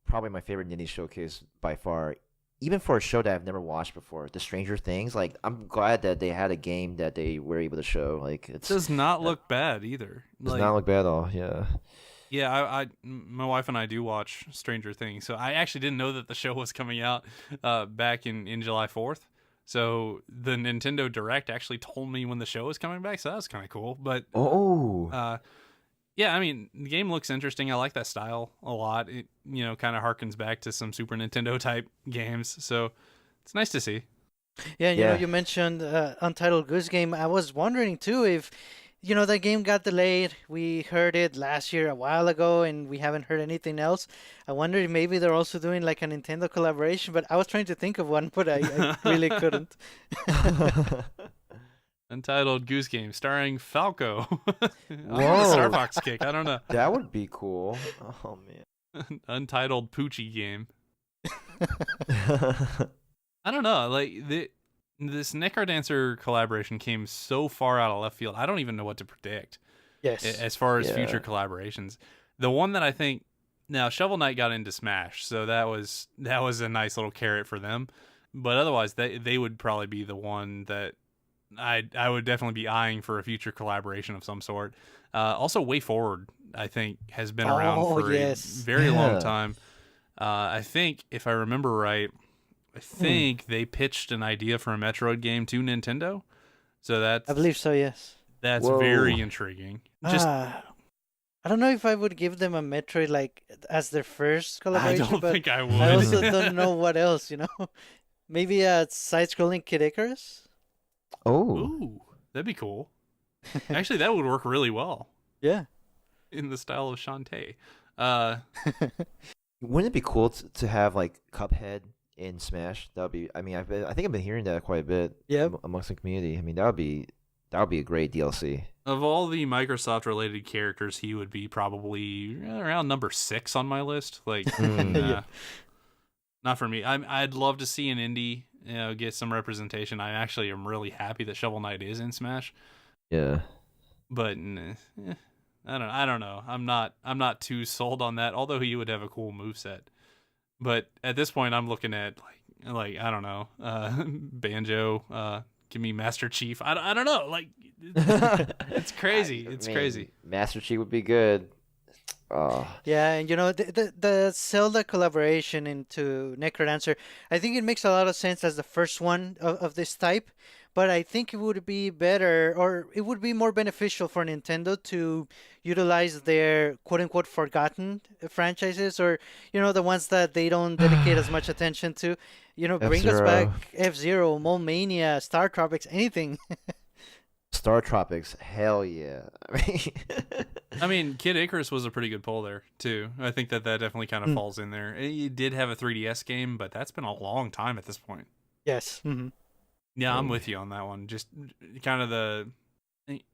Speaker 3: probably my favorite Nindies Showcase by far. Even for a show that I've never watched before, The Stranger Things. Like, I'm glad that they had a game that they were able to show. Like, it
Speaker 1: does not look bad either.
Speaker 3: Does not look bad at all. Yeah.
Speaker 1: Yeah, my wife and I do watch Stranger Things, so I actually didn't know that the show was coming out back in July 4th. So the Nintendo Direct actually told me when the show was coming back, so that was kind of cool. But yeah, I mean, the game looks interesting. I like that style a lot. It kind of harkens back to some Super Nintendo type games, so it's nice to see.
Speaker 2: Yeah, you mentioned Untitled Goose Game. I was wondering too if that game got delayed. We heard it last year a while ago, and we haven't heard anything else. I wonder if maybe they're also doing like a Nintendo collaboration, but I was trying to think of one, but I really couldn't.
Speaker 1: Untitled Goose Game starring Falco.
Speaker 3: Whoa.
Speaker 1: Star Fox kick. I don't know.
Speaker 3: That would be cool. Oh, man.
Speaker 1: Untitled Poochie Game. I don't know. Like, this Necrodancer collaboration came so far out of left field. I don't even know what to predict.
Speaker 2: Yes.
Speaker 1: As far as future collaborations. The one that I think now Shovel Knight got into Smash, so that was a nice little carrot for them. But otherwise, they would probably be the one that I would definitely be eyeing for a future collaboration of some sort. Also, Way Forward, I think, has been around
Speaker 2: Oh,
Speaker 1: for a
Speaker 2: yes.
Speaker 1: very long
Speaker 3: Yeah.
Speaker 1: time. I think, if I remember right, I think they pitched an idea for a Metroid game to Nintendo. So
Speaker 2: I believe so, yes.
Speaker 1: that's
Speaker 3: Whoa.
Speaker 1: very intriguing. Just
Speaker 2: I don't know if I would give them a Metroid like as their first
Speaker 1: I
Speaker 2: collaboration,
Speaker 1: don't
Speaker 2: but
Speaker 1: think I would.
Speaker 2: I also don't know what else, you know. Maybe a side-scrolling Kid Icarus?
Speaker 3: Oh,
Speaker 1: Ooh, that'd be cool. Actually, that would work really well
Speaker 2: Yeah.
Speaker 1: in the style of Shantae.
Speaker 3: wouldn't it be cool to have like Cuphead in Smash? That would be. I mean, I think I've been hearing that quite a bit
Speaker 2: Yep.
Speaker 3: amongst the community. I mean, that would be a great DLC.
Speaker 1: Of all the Microsoft-related characters, he would be probably around number 6 on my list. Like,
Speaker 3: Mm.
Speaker 1: not for me. I'd love to see an indie, get some representation. I actually am really happy that Shovel Knight is in Smash,
Speaker 3: Yeah.
Speaker 1: but I don't know. I'm not too sold on that. Although he would have a cool moveset. But at this point, I'm looking at like I don't know, Banjo. Give me Master Chief. I don't know. Like, it's crazy. It's crazy.
Speaker 3: Master Chief would be good. Oh.
Speaker 2: Yeah, and the Zelda collaboration into Necrodancer, I think it makes a lot of sense as the first one of this type, but I think it would be better, or it would be more beneficial for Nintendo to utilize their quote-unquote forgotten franchises, or the ones that they don't dedicate as much attention to. Bring us
Speaker 3: F-Zero.
Speaker 2: back F-Zero, Mole Mania, Star Tropics, anything.
Speaker 3: Star Tropics, hell yeah.
Speaker 1: I mean, Kid Icarus was a pretty good pull there too. I think that definitely kind of falls in there. It did have a 3DS game, but that's been a long time at this point.
Speaker 2: Yes. Mm-hmm.
Speaker 1: Yeah, I'm with you on that one. Just kind of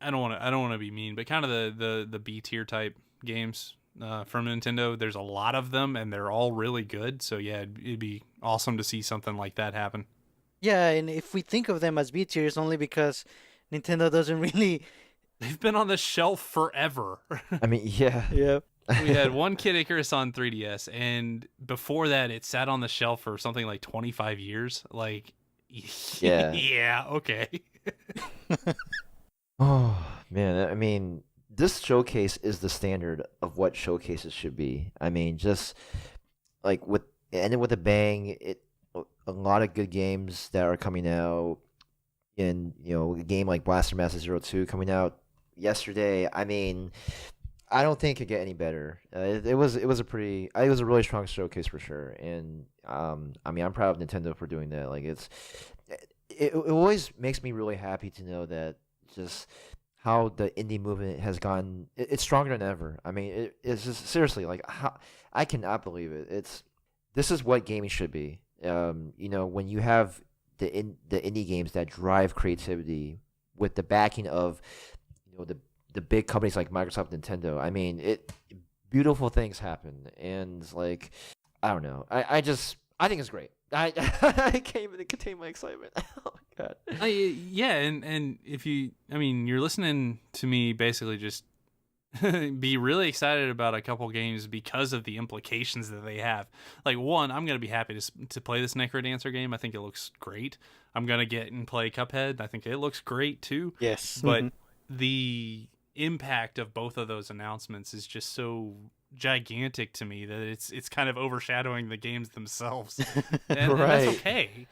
Speaker 1: I don't want to be mean, but kind of the B tier type games from Nintendo. There's a lot of them, and they're all really good. So yeah, it'd be awesome to see something like that happen.
Speaker 2: Yeah, and if we think of them as B tiers, only because Nintendo doesn't really.
Speaker 1: They've been on the shelf forever.
Speaker 3: I mean, yeah.
Speaker 2: Yeah.
Speaker 1: We had one Kid Icarus on 3DS, and before that, it sat on the shelf for something like 25 years. Like,
Speaker 3: Yeah.
Speaker 1: yeah, okay.
Speaker 3: Oh man, I mean, this showcase is the standard of what showcases should be. I mean, just like it ended with a bang. A lot of good games that are coming out, and a game like Blaster Master Zero 2 coming out yesterday. I mean, I don't think it could get any better. It was a really strong showcase for sure, and I mean, I'm proud of Nintendo for doing that. Like, it always makes me really happy to know that just how the indie movement has gone. It's stronger than ever. I mean, it's just seriously like I cannot believe it. This is what gaming should be. When you have the indie games that drive creativity with the backing of the big companies like Microsoft, Nintendo. I mean, beautiful things happen, and like I don't know. I think it's great. I can't even contain my excitement. Oh my god.
Speaker 1: Yeah, and if you're listening to me basically just be really excited about a couple games because of the implications that they have. Like, one, I'm going to be happy to play this Necrodancer game. I think it looks great. I'm going to get and play Cuphead. I think it looks great too.
Speaker 2: Yes.
Speaker 1: But the impact of both of those announcements is just so gigantic to me that it's kind of overshadowing the games themselves. And that's okay.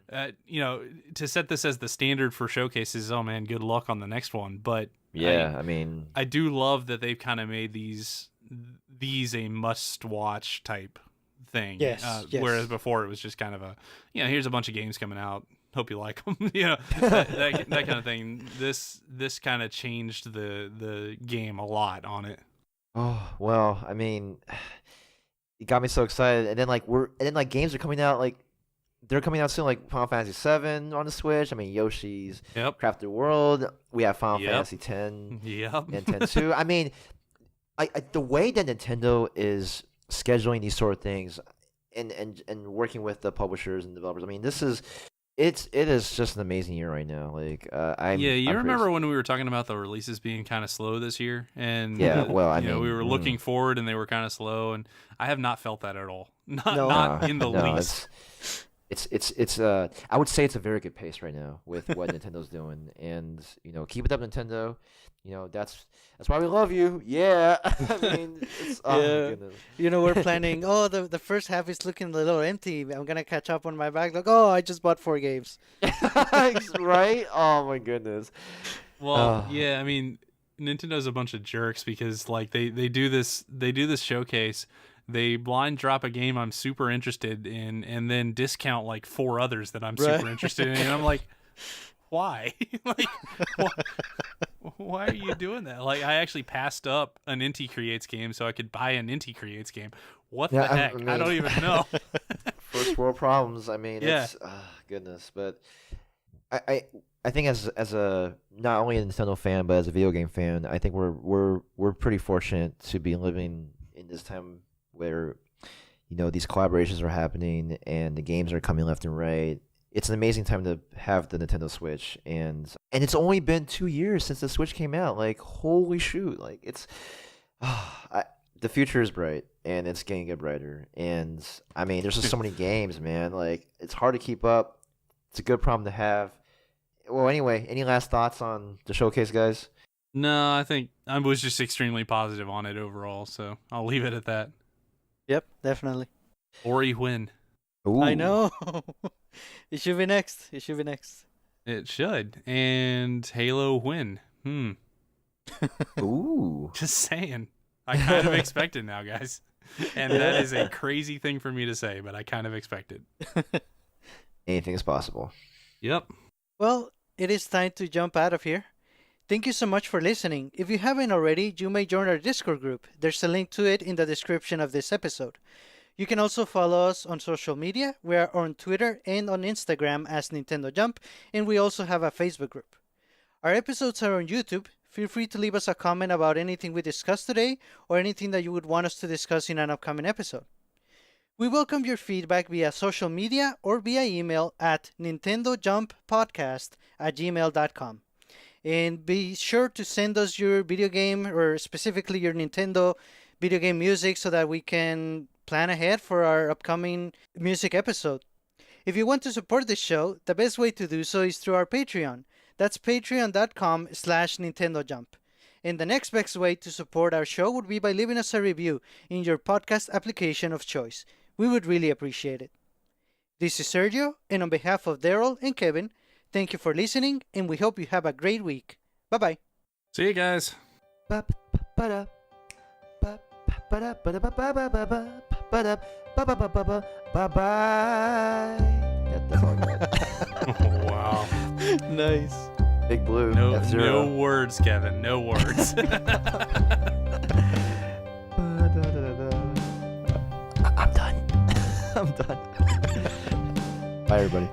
Speaker 1: To set this as the standard for showcases, oh man, good luck on the next one. But
Speaker 3: yeah, I mean,
Speaker 1: I do love that they've kind of made these a must-watch type thing.
Speaker 2: Yes, yes.
Speaker 1: Whereas before it was just kind of here's a bunch of games coming out. Hope you like them. that kind of thing. This kind of changed the game a lot on it.
Speaker 3: oh well, I mean, it got me so excited, and then games are coming out like. They're coming out soon, like Final Fantasy VII on the Switch. I mean, Yoshi's Crafted World. We have Final Fantasy X and X. I mean, the way that Nintendo is scheduling these sort of things and working with the publishers and developers. I mean, it is just an amazing year right now. Like,
Speaker 1: you remember when we were talking about the releases being kind of slow this year, and
Speaker 3: yeah, well, I mean,
Speaker 1: we were looking forward and they were kind of slow, and I have not felt that at all. Not in the least.
Speaker 3: it's I would say it's a very good pace right now with what Nintendo's doing, and keep it up, Nintendo. That's why we love you. Yeah, I mean, oh my
Speaker 2: Yeah.
Speaker 3: goodness.
Speaker 2: We're planning. Oh, the first half is looking a little empty. I'm gonna catch up on my backlog. Oh, I just bought 4 games.
Speaker 3: Right? Oh my goodness.
Speaker 1: Well,
Speaker 3: Oh.
Speaker 1: yeah, I mean, Nintendo's a bunch of jerks because like they do this showcase, they blind drop a game I'm super interested in, and then discount like 4 others that I'm
Speaker 2: Right.
Speaker 1: super interested in, and I'm like, why? Like, why are you doing that? Like, I actually passed up an Inti Creates game so I could buy an Inti Creates game. What
Speaker 3: Yeah,
Speaker 1: the heck? I don't even know.
Speaker 3: First world problems. I mean,
Speaker 1: Yeah.
Speaker 3: it's goodness, but I think as a not only a Nintendo fan but as a video game fan, I think we're pretty fortunate to be living in this time where these collaborations are happening and the games are coming left and right. It's an amazing time to have the Nintendo Switch, and it's only been 2 years since the Switch came out. Like, holy shoot! Like, it's the future is bright, and it's getting get brighter. And I mean, there's just so many games, man. Like, it's hard to keep up. It's a good problem to have. Well, anyway, any last thoughts on the showcase, guys?
Speaker 1: No, I think I was just extremely positive on it overall, so I'll leave it at that.
Speaker 2: Yep, definitely.
Speaker 1: Ori win.
Speaker 3: Ooh.
Speaker 2: I know. It should be next. It should be next.
Speaker 1: It should. And Halo win.
Speaker 3: Ooh.
Speaker 1: Just saying. I kind of expect it now, guys. And that is a crazy thing for me to say, but I kind of expect it.
Speaker 3: Anything is possible.
Speaker 1: Yep.
Speaker 2: Well, it is time to jump out of here. Thank you so much for listening. If you haven't already, you may join our Discord group. There's a link to it in the description of this episode. You can also follow us on social media. We are on Twitter and on Instagram as Nintendo Jump, and we also have a Facebook group. Our episodes are on YouTube. Feel free to leave us a comment about anything we discussed today or anything that you would want us to discuss in an upcoming episode. We welcome your feedback via social media or via email at NintendoJumpPodcast@gmail.com. And be sure to send us your video game or specifically your Nintendo video game music so that we can plan ahead for our upcoming music episode. If you want to support this show, the best way to do so is through our Patreon. That's patreon.com/NintendoJump. And the next best way to support our show would be by leaving us a review in your podcast application of choice. We would really appreciate it. This is Sergio, and on behalf of Daryl and Kevin, thank you for listening, and we hope you have a great week. Bye-bye.
Speaker 1: See you guys.
Speaker 3: Bye-bye. That's all I got.
Speaker 1: Wow.
Speaker 2: Nice.
Speaker 3: Big Blue.
Speaker 1: No
Speaker 3: F-Zero.
Speaker 1: words, Kevin. No words.
Speaker 3: I'm done. I'm done. Bye, everybody.